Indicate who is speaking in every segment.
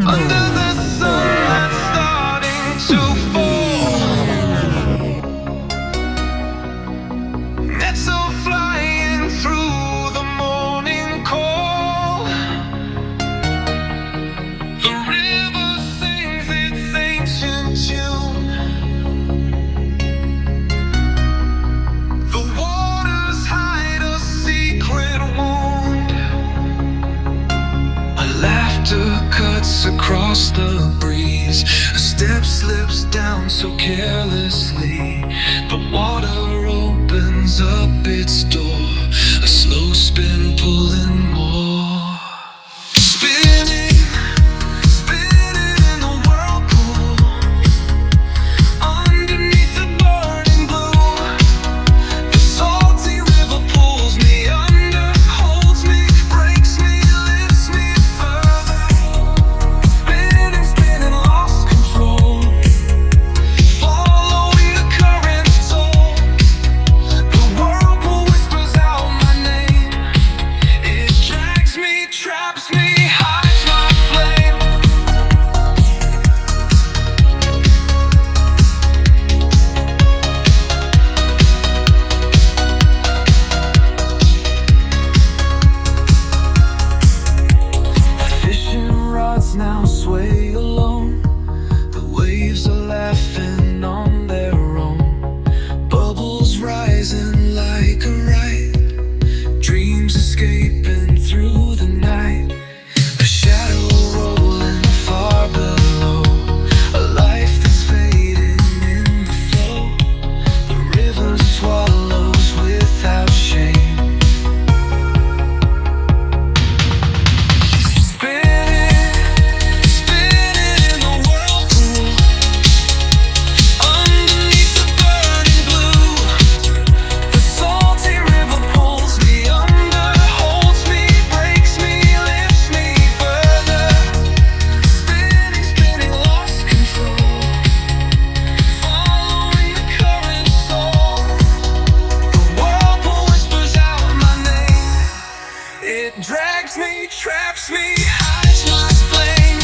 Speaker 1: Under the sun that's starting to fall, nets are flying through the morning call. The river sings its ancient tune. The waters hide a secret wound. A laughter cuts across the breeze. A step slips down so carelessly. The water opens up its door. A slow spin pulling more. Spinning, spinning in the whirlpool. Underneath the burning blue. The salty river pulls me under, holds me, breaks me, lifts me further. Spinning, spinning, lost control. Following the current's soul. The whirlpool whispers out my name. It drags me, traps me, hides my flame. Fishing rods now sway alone. The waves are laughing on their own. Bubbles rising like a ride. Dreams escaping through the night. A shadow rolling far below. A life that's fading in the flow. The river swallows without shame. Spinning, spinning in the whirlpool. Underneath the burning blue. The salty river pulls me under, holds me, breaks me, lifts me further. Spinning, spinning, lost control. Following the current's soul. The whirlpool whispers out my name. It drags me, traps me, hides my flame.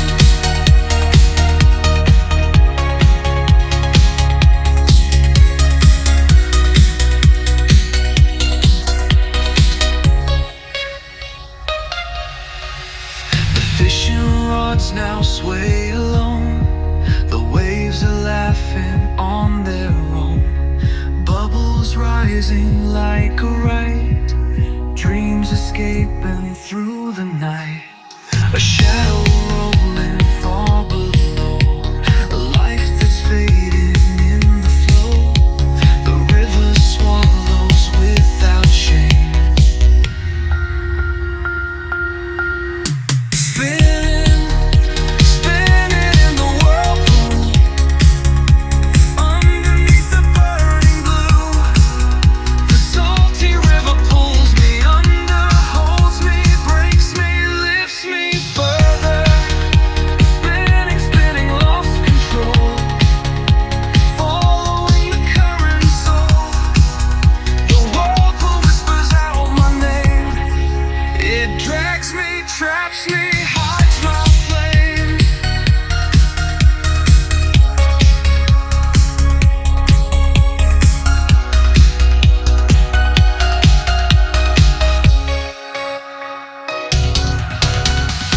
Speaker 1: The fishing rods now sway alone. The waves are laughing on their own. Bubbles rising like a ride. Dreams escaping through the night. A shadow rolling far below. A life that's fading in the flow. The river swallows without shame. Spinning, spinning in the whirlpool. Underneath the burning blue. The salty river pulls me under, holds me, breaks me, lifts me further. Spinning, spinning, lost control. Following the current's soul. The whirlpool whispers out my name. It drags me, traps me,